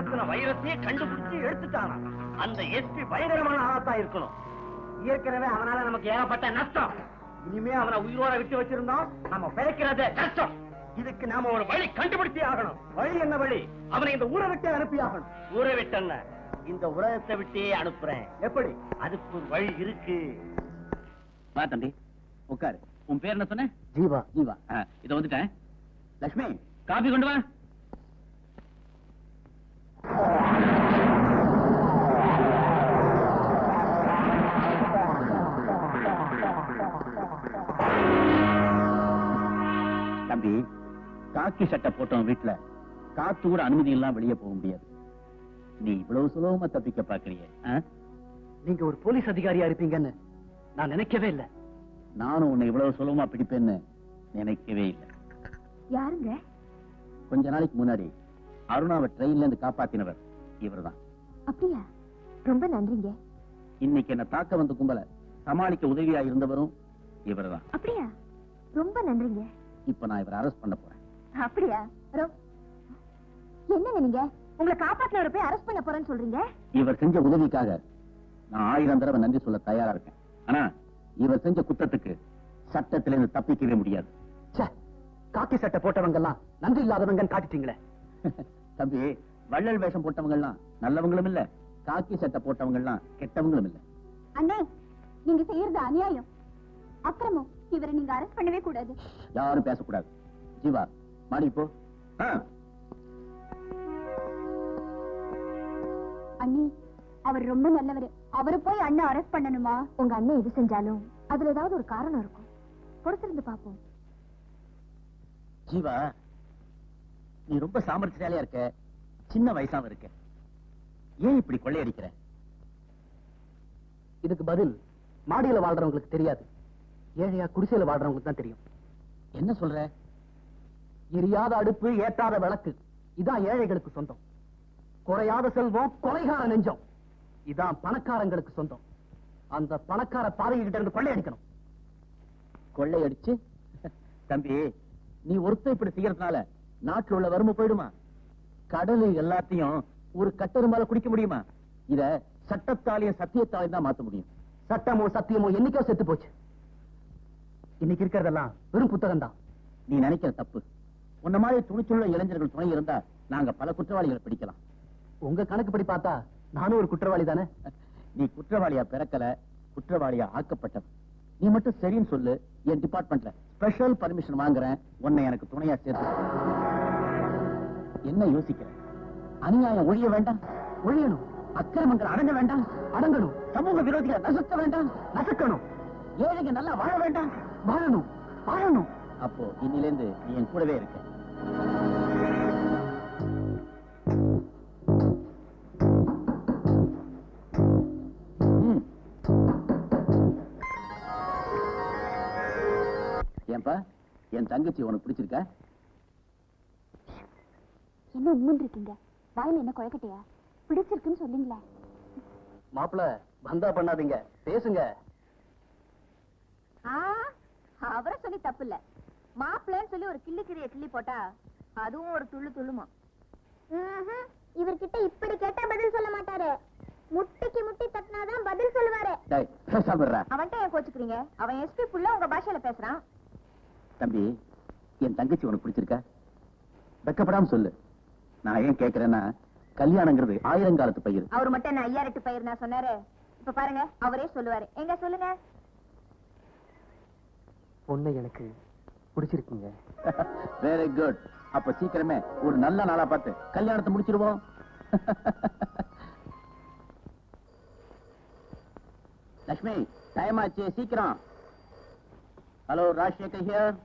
கடத்தின வைரத்தையே கண்டுபிடிச்சு எடுத்துட்டானா. அந்த எஸ்பி பயங்கரமான ஆளத்தா இருக்கணும். ஏற்கனவே அவனால நமக்கு ஏகப்பட்ட நஷ்டம். இனிமே அவனை உயிரோட விட்டு வச்சிருந்தோம் நம்ம பிழைக்கிறது கஷ்டம். இதுக்கு நாம ஒரு வழி கண்டுபிடிச்சே ஆகணும். வழி என்ன வழி? அவனை இந்த ஊரை விட்டு அனுப்பி ஆகணும். ஊரை விட்டு இந்த உலகத்தை விட்டே அனுப்புறேன். எப்படி? அதுக்கு ஒரு வழி இருக்கு. வா தம்பி உட்காரு. உன் பேர் என்ன சொன்ன? ஜீவா. ஜீவா, இத வந்துட்டேன். லட்சுமி, காபி கொண்டு வா. தம்பி, காக்கி சட்டை போட்டவன் வீட்டுல காத்து கூட அனுமதி எல்லாம் வெளியே போக முடியாது. நீ இவ்வளவு சுலபமா தப்பிக்க பாக்குறிய? நீங்க ஒரு போலீஸ் அதிகாரியா இருப்பீங்கன்னு நான் நினைக்கவே இல்லை. நானும் உன்னை இவ்வளவு சுலபமா பிடிப்பேன்னு நினைக்கவே இல்லை. யாருங்க? கொஞ்ச நாளைக்கு முன்னாடி அருணாவை ட்ரெயின்ல இருந்து காப்பாத்தினவர் இவர்தான். அப்படியா? ரொம்ப நன்றிங்க. இன்னைக்கு என்ன தாக்க வந்த கும்பல சமாளிக்க உதவியா இருந்தவரும் இவர்தான். அப்படியா? ரொம்ப நன்றிங்க. இப்ப நான் இவரை அரெஸ்ட் பண்ண போறேன். அப்படியா? என்னங்க நீங்க உங்களை காப்பாத்தினவரை போய் அரெஸ்ட் பண்ண போறேன்னு சொல்றீங்க? இவர் செஞ்ச உதவிக்காக நான் 1000 தடவை நன்றி சொல்ல தயாரா இருக்கேன். ஆனா இவர் செஞ்ச குற்றத்துக்கு சட்டத்திலிருந்து தப்பிக்கவே முடியாது. காக்கி சட்டை போட்டவங்க எல்லாம் நன்றி இல்லாதவங்க காட்டிட்டீங்களே. தம்பி, வள்ளல் வேஷம் போட்டவங்க எல்லாம் நல்லவங்களும் இல்ல, காக்கி சட்டை போட்டவங்க எல்லாம் கெட்டவங்களும் இல்ல. அண்ணே, நீங்க செய்யறது அநியாயம், அக்கிரமம். இவரை நீங்க அரெஸ்ட் பண்ணவே கூடாது. யாரும் பேசக்கூடாது. ஜீவா, மாடி போ. அண்ணி, அவர் ரொம்ப நல்லவர். அவரை போய் அண்ணன் அரெஸ்ட் பண்ணணுமா? உங்க அண்ணன் எது செஞ்சாலும் அதுல ஏதாவது ஒரு காரணம் இருக்கும். பொறுத்திருந்து பாப்போம். ஜீவா, நீ ரொம்ப சாமர்த்தியாலியா இருக்க, சின்ன வயசாம இருக்க. ஏன் இப்படி கொள்ளையடிக்கிற? இதுக்கு பதில் மாடியில வாழ்றவங்களுக்கு தெரியாது, ஏழையா குடிசையில வாழ்றவங்களுக்கு தான் தெரியும். என்ன சொல்ற? எரியாத அடுப்பு, ஏற்றாத விளக்கு, இதான் ஏழைகளுக்கு சொந்தம். குறையாத செல்வம், கொலைகார நெஞ்சம், இதான் பணக்காரங்களுக்கு சொந்தம். அந்த பணக்கார பாதைகிட்ட இருந்து கொள்ளையடிக்கணும். கொள்ளையடிச்சு? தம்பி, நீ ஒருத்தர் இப்படி செய்யறதுனால நாட்டில் உள்ள வறுமை போயிடுமா? கடலு எல்லாத்தையும் ஒரு கட்டெருமால குடிக்க முடியுமா? இத சட்டத்தாலையும் சத்தியத்தாலையும் தான் மாத்த முடியும். சட்டமோ சத்தியமோ என்னைக்கோ செத்து போச்சு. இன்னைக்கு இருக்கிறதெல்லாம் வெறும் புத்தகம் தான். நீ நினைக்கிற தப்பு. உன்ன மாதிரி துணிச்சுள்ள இளைஞர்கள் துணை இருந்தா நாங்க பல குற்றவாளிகளை பிடிக்கலாம். உங்க கணக்குப்படி பார்த்தா நானும் ஒரு குற்றவாளி தானே. நீ குற்றவாளியா பிறக்கல, குற்றவாளியா ஆக்கப்பட்டது. நீ மட்டும் சரின்னு சொல்லு, என் டிபார்ட்மெண்ட்ல ஸ்பெஷல் பர்மிஷன் வாங்குறேன், உன்னை எனக்கு துணையா சேர்த்து. என்ன யோசிக்கிற? அநியாயம் ஒழிய வேண்டாம், ஒழியணும். அக்கிரமங்கள் அடங்க வேண்டாம், அடங்கணும். சமூக விரோதிகளை நசுக்க வேண்டாம், நசுக்கணும். ஏழைங்க நல்லா வாழ வேண்டாம், வாழணும், வாழணும். அப்போ இன்னிலிருந்து நீ என் கூடவே இருக்க. ஏன்பா, என் தங்கச்சி உனக்கு பிடிச்சிருக்கா? என்ன உம்முன் இருக்கீங்க? வாயில என்ன குழக்கட்டையா? பிடிச்சிருக்குன்னு சொல்லுங்களே. மாப்பிள பந்தா பண்ணாதீங்க, பேசுங்க. அவரை சொல்லி தப்பு இல்ல. மாப்பிள்ளைன்னு சொல்லி ஒரு கிள்ளிக்கிறிய கிள்ளி போட்டா அதுவும் ஒரு துள்ளு துள்ளுமா. இவர்கிட்ட இப்படி கேட்டா பதில் சொல்ல மாட்டாரு. முட்டிக்கு முட்டி தட்டினாதான் பதில் சொல்லுவாரு. அவன்கிட்ட ஏன் கோச்சுக்கிறீங்க? அவன் எஸ்பி புள்ள உங்க பாஷையில பேசுறான். தம்பி, என் தங்கச்சி உனக்கு பிடிச்சிருக்கா? வெக்கப்படாம சொல்லு. நான் ஏன் கேக்குறேன்னா, கல்யாணங்கிறது 1000 காலத்து பயிர். அவர் மட்டும் என்ன 5000 பயிர் நான் சொன்னாரு? இப்ப பாருங்க, அவரே சொல்லுவாரு. எங்க சொல்லுங்க. பொண்ணு எனக்கு பிடிச்சிருக்குங்க. Very good. அப்ப சீக்கிரமே ஒரு நல்ல நாளா பார்த்து கல்யாணத்தை முடிச்சிருவோம். லட்சுமி, டைம் ஆச்சு, சீக்கிரம். Hello, Rajasekhar here.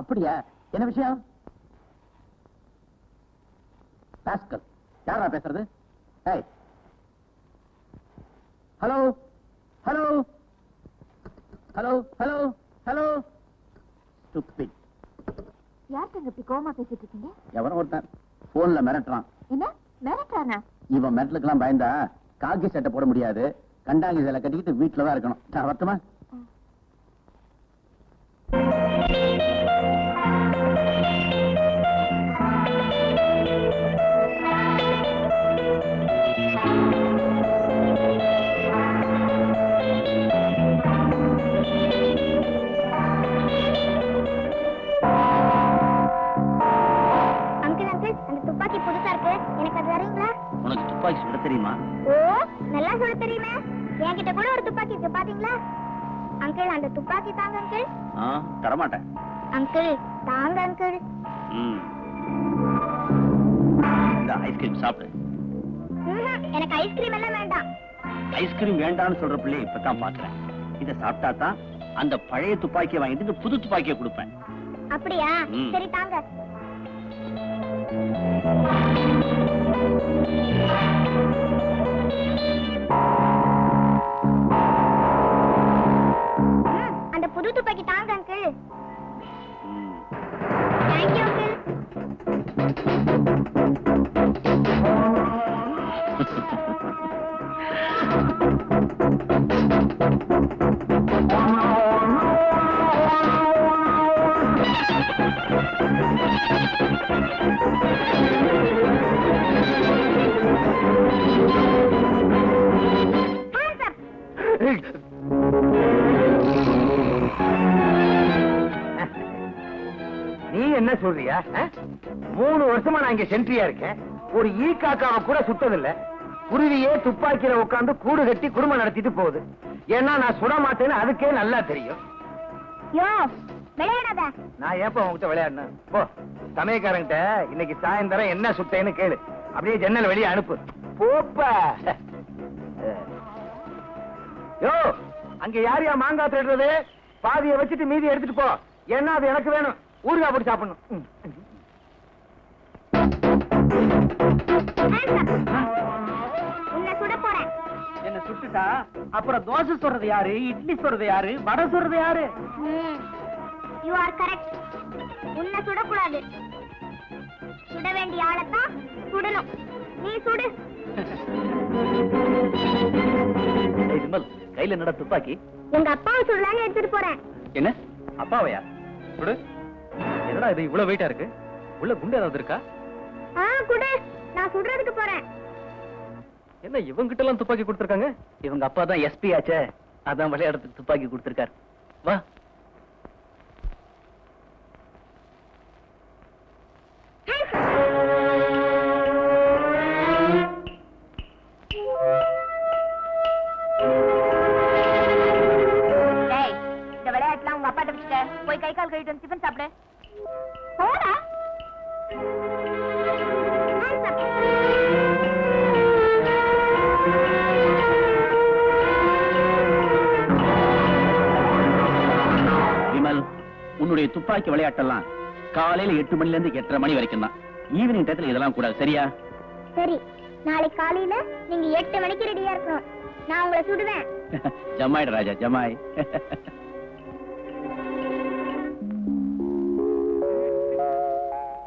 அப்படியா? என்ன விஷயம்? பாஸ்கல், யாரா பேசுறது? Hello hello hello hello hello. Stupid. யார்கிட்ட இப்படி கோவமா பேசிட்டு இருக்கீங்க? எவனோ ஒருத்தன் போன்ல மிரட்டுறான். என்ன மிரட்டுறானா? இவன் மிரட்டலுக்கெல்லாம் பயந்தா காக்கி சட்டை போட முடியாது, கண்டாங்கி சேலை கட்டிக்கிட்டு வீட்டுல தான் இருக்கணும். நான் வரட்டுமா? துப்பாக்கி சுட தெரியுமா? ஓ, நல்லா சொல்ல தெரியுமே. என்கிட்ட கூட ஒரு துப்பாக்கி இருக்கு, பாத்தீங்களா? அங்கிள், அந்த துப்பாக்கி தாங்க அங்கிள். தரமாட்டேன். அங்கிள், தாங்க அங்கிள். இந்த ஐஸ்கிரீம் சாப்பிடு. எனக்கு ஐஸ்கிரீம் எல்லாம் வேண்டாம். ஐஸ்கிரீம் வேண்டாம்னு சொல்ற பிள்ளை இப்பதான் பாக்குறேன். இத சாப்பிட்டா தான் அந்த பழைய துப்பாக்கியை வாங்கிட்டு புது துப்பாக்கியை கொடுப்பேன். அப்படியா? சரி தாங்க. அந்த புது துப்பாக்கி தாங்க அங்கிள். Thank you uncle. நீ என்ன சொல்றியா? 3 வருஷமா நான் இங்க சென்ட்ரியா இருக்கேன். ஒரு ஈ காக்காவை கூட சுட்டதில்ல. குருவியே துப்பாக்கியில உட்கார்ந்து கூடு கட்டி குடும்பம் நடத்திட்டு போகுது. ஏன்னா நான் சுட மாட்டேன்னு அதுக்கே நல்லா தெரியும். யோ, விளையாடாத. நான் ஏப்ப உங்ககிட்ட விளையாடணும்? போ, சமயக்காரங்கிட்ட இன்னைக்கு சாயந்தரம் என்ன சுட்டேன்னு கேளு. அப்படியே ஜன்னல் வெளியே அனுப்பு. போப்ப. யோ, அங்க யாரையா மாங்காய் தேடுறது? பாதியை வச்சுட்டு மீதி எடுத்துட்டு போ. ஏன்னா அது எனக்கு வேணும். ஊறுகாய் போட்டு சாப்பிடணும். உன்னை சுட போறேன். என்ன சுட்டுட்டா அப்புறம் தோசை சொல்றது யாரு, இட்லி சொல்றது யாரு, வடை சொல்றது யாரு? You are correct. உன்னை சுடக்கூடாது. சுட வேண்டிய ஆளத்தான் சுடணும். நீ சுடு. கையில நட துப்பாக்கி. எங்க அப்பாவை சுடலான்னு எடுத்துட்டு போறேன். என்ன அப்பாவையா? சுடு. என்னடா இது இவ்வளவு வெயிட்டா இருக்கு? உள்ள குண்டு ஏதாவது இருக்கா? குடு. நான் சுடுறதுக்கு போறேன். என்ன இவங்கிட்ட எல்லாம் துப்பாக்கி கொடுத்திருக்காங்க? இவங்க அப்பா தான் எஸ்பி ஆச்சே, அதான் விளையாடுறதுக்கு துப்பாக்கி கொடுத்திருக்காரு. வா. இந்த விளையாட்டுலாம் உங்க அப்பாட்ட வச்சுட்ட. போய் கை கால் கழுவிட்டு வந்து டிஃபன் சாப்பிடு. போடா. விமல், உன்னுடைய துப்பாக்கி விளையாட்டெல்லாம் காலையில 8 மணில இருந்து 8:30 மணி வரைக்கும் தான். ஈவினிங் டயத்துல இதெல்லாம் கூடாது, சரியா? சரி. நாளைக்கு காலையில நீங்க 8 மணிக்கு ரெடியா இருக்கணும். நான் உங்களை சுடுவேன். ஜமாயிடு ராஜா, ஜமாய்.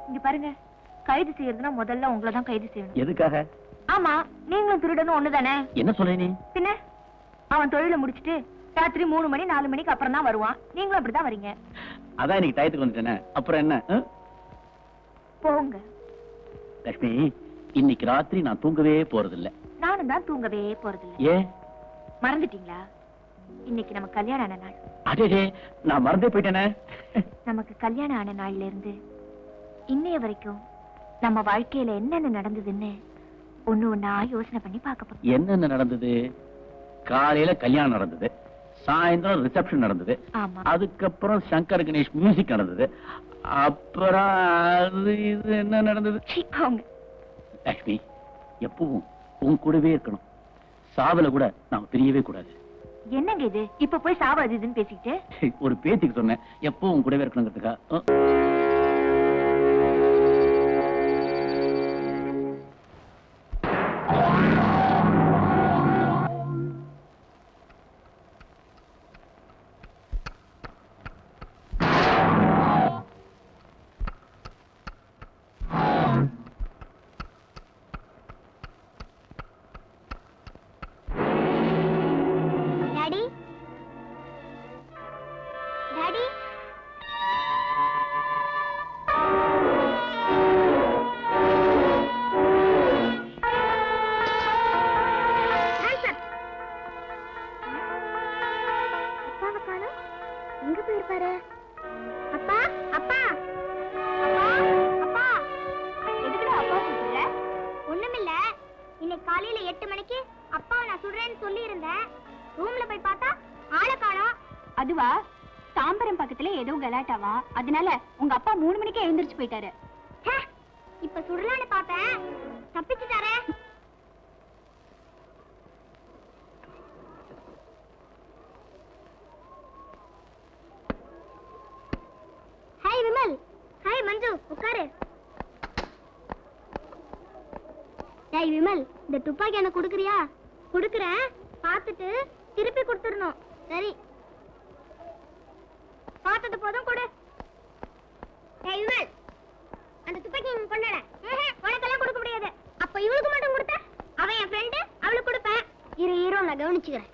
இங்க பாருங்க, கைது செய்யறதுன்னா முதல்ல உங்களை தான் கைது செய்யணும். எதுக்காக? ஆமா, நீங்களும் திருடனும் ஒண்ணுதானே? என்ன சொல்ற நீ? பின்ன அவன் தொழிலை முடிச்சிட்டு ராத்திரி 3 மணி 4 மணிக்கு அப்புறம் தான் வருவான். நீங்களும் அப்படிதான் வரீங்க. அதான் இன்னைக்கு டயத்துக்கு வந்துட்டேனே, அப்புறம் என்ன? போங்க. லட்சுமி, இன்னைக்கு ராத்திரி நான் தூங்கவே போறதில்ல. நானும் தான் தூங்கவே போறதில்ல. ஏன் மறந்துட்டீங்களா? இன்னைக்கு நம்ம கல்யாணம் ஆன நாள். அடே, நான் மறந்தே போயிட்டேனே. நமக்கு கல்யாணம் ஆன நாள்ல இருந்து இன்னைய வரைக்கும் நம்ம வாழ்க்கையில என்னென்ன நடந்ததுன்னு ஒண்ணு ஒண்ணா யோசனை பண்ணி பார்க்க போறோம். என்னென்ன நடந்தது? காலையில கல்யாணம் நடந்தது, சாயந்தரம் ரிசப்ஷன் நடந்தது, ஆமா. அதுக்கப்புறம் சங்கர் கணேஷ் மியூசிக் நடந்தது, அப்புறம் அது இது என்ன நடந்தது? லட்சுமி, எப்பவும் உன் கூடவே இருக்கணும். சாவல கூட நாம பிரியவே கூடாது. என்னங்க இது? இப்ப போய் சாவாது இதுன்னு பேசிக்கிட்டு? ஒரு பேத்திக்கு சொன்னேன், எப்பவும் உன் கூடவே இருக்கணுங்கிறதுக்கா. இன்னைக்கு காலையில 8 மணிக்கு அப்பாவை நான் சுடுறேன்னு சொல்லி இருந்தேன். ரூம்ல போய் பார்த்தா ஆளை காணோம். அதுவா தாம்பரம் பக்கத்துல ஏதோ கலாட்டாவா, அதனால உங்க அப்பா 3 மணிக்கே எழுந்திருச்சு போயிட்டாரு. இப்ப சுடலான்னு பார்த்தேன், தப்பிச்சுட்டாரே. ஹாய் விமல். ஹாய் மஞ்சு, உட்காரு. டேய் விமல், இந்த துப்பாக்கி எனக்கு கொடுக்குறியா? கொடுக்குறேன், பார்த்துட்டு திருப்பி கொடுத்துடணும். சரி, பார்த்தது போதும் கொடு. டேய் விமல், அந்த துப்பாக்கி இங்க கொண்டாட. உனக்கெல்லாம் கொடுக்க முடியாது. அப்ப இவளுக்கு மட்டும் கொடுத்த? அவன் என் ஃப்ரெண்டு, அவளுக்கு கொடுப்பேன். இரு நான் கவனிச்சுக்கிறேன்.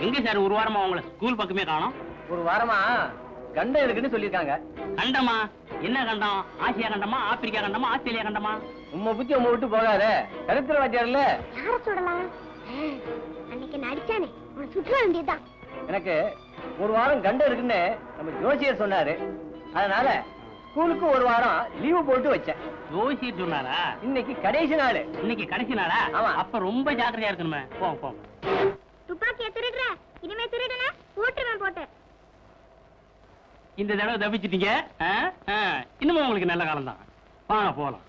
எங்க சார் ஒரு வாரமா உங்களை ஸ்கூல் பக்கமே காணோம்? ஒரு வாரமா கண்டம் இருக்குன்னு சொல்லிருக்காங்க. கண்டமா? என்ன கண்டம்? ஆசியா கண்டமா, ஆப்பிரிக்கா கண்டமா, ஆஸ்திரேலியா கண்டமா? உம்ம புத்தி உம்ம விட்டு போகாத. கருத்துல வாத்தியார்ல யார சுடலாம்? அன்னைக்கு நடிச்சானே, அவனை சுற்ற வேண்டியதுதான். எனக்கு ஒரு வாரம் கண்டம் இருக்குன்னு நம்ம ஜோசியர் சொன்னாரு. அதனால ஸ்கூலுக்கு ஒரு வாரம் லீவு போட்டு வச்சேன். ஜோசியர் சொன்னாரா? இன்னைக்கு கடைசி நாள். இன்னைக்கு கடைசி நாளா? ஆமா. அப்ப ரொம்ப ஜாக்கிரதையா இருக்கணுமே. போங்க போங்க. துப்பாக்கியை திருடுற, இனிமே திருடுன போட்டுருவேன் போட்டு. இந்த தடவை தப்பிச்சிட்டீங்க. இன்னும் உங்களுக்கு நல்ல காலம் தான். வாங்க போலாம்.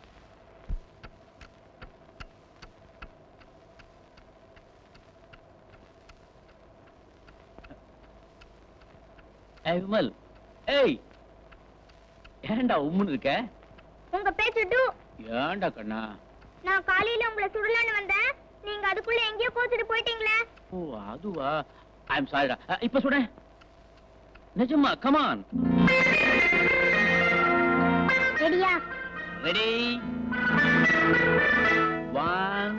விமல், ஏய், ஏன்டா உம்முன்னு இருக்க? உங்க பேச்சு டூ. ஏன்டா கண்ணா? நான் காலையில உங்களை சுடலான்னு வந்தேன், நீங்க அதுக்குள்ள எங்கேயோ கோச்சிட்டு போயிட்டீங்களே. ஓ அதுவா? ஐ அம் சாரிடா. இப்ப சுட. நிஜமா? Come on. ரெடியா? ரெடி. 1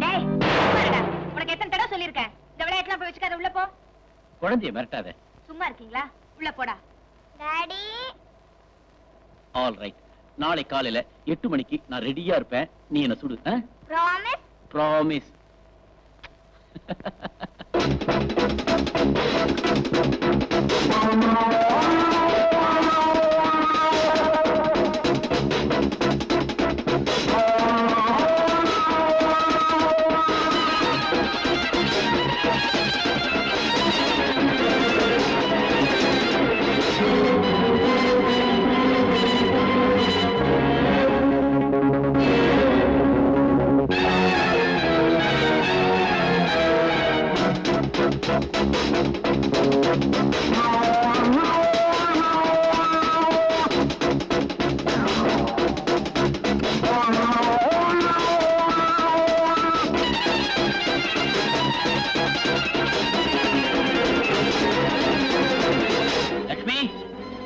டேய், பாருடா. உனக்கு எத்தனை தடவை சொல்லிருக்கேன், இந்த விளையாட்டுலாம் போய் வச்சுக்காத, உள்ள போ. குழந்தைய மிரட்டாத. சும்மா இருக்கீங்களா? உள்ள போடா. டாடி. All right. நாளை காலையில 8 மணிக்கு நான் ரெடியா இருப்பேன். நீ என்ன சுடு. ப்ராமிஸ்? ப்ராமிஸ். லட்சுமி,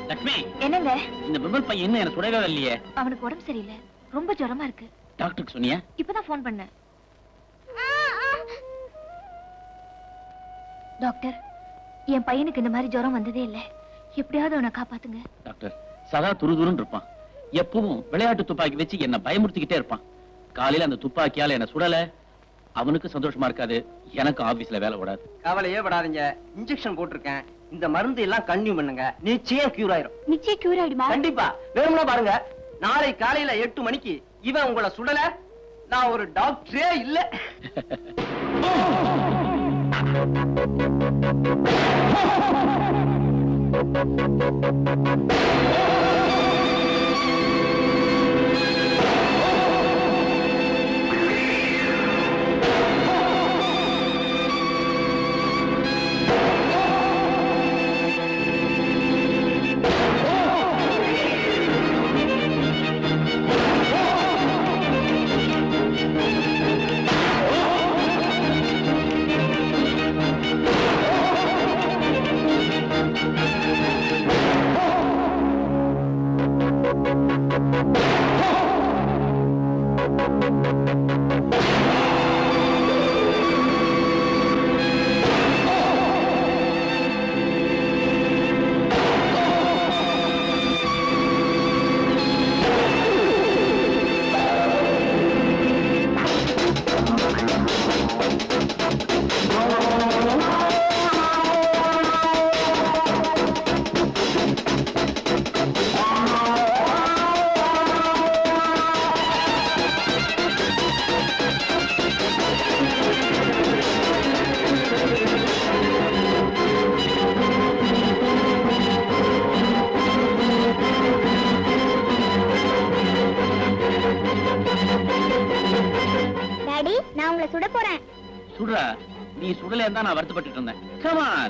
லட்சுமி. என்னங்க? இந்த விமல் பையன் இன்னும் என்ன சுடவே இல்லையே. அவனுக்கு உடம்பு சரியில்லை, ரொம்ப ஜுரமா இருக்கு. டாக்டருக்கு சொன்னியா? இப்பதான் போன் பண்ணேன். டாக்டர், என் பையனுக்கு இந்த மாதிரி ஜுரம் வந்ததே இல்ல, எப்படியாவது அவனை காப்பாத்துங்க. டாக்டர் சதா துருதுருன்னு இருப்பான். எப்பவும் விளையாட்டு துப்பாக்கி வச்சு என்ன பயமுறுத்திக்கிட்டே இருப்பான். காலையில அந்த துப்பாக்கியால என்ன சுடல, அவனுக்கு சந்தோஷமா இருக்காது, எனக்கு ஆபீஸ்ல வேலை விடாது. கவலையே படாதீங்க, இன்ஜெக்ஷன் போட்டிருக்கேன். இந்த மருந்து எல்லாம் கன்டினியூ பண்ணுங்க, நிச்சயம் கியூர் ஆயிரும். நிச்சயம் கியூர் ஆயிடுமா? கண்டிப்பா. வேணும்னா பாருங்க, நாளை காலையில 8 மணிக்கு இவன் உங்களை சுடல, நான் ஒரு டாக்டரே இல்ல. உங்களை சுட போறேன். சுடுறா, நீ சுடல இருந்தா நான் வருத்தப்பட்டு இருந்தேன். Come on.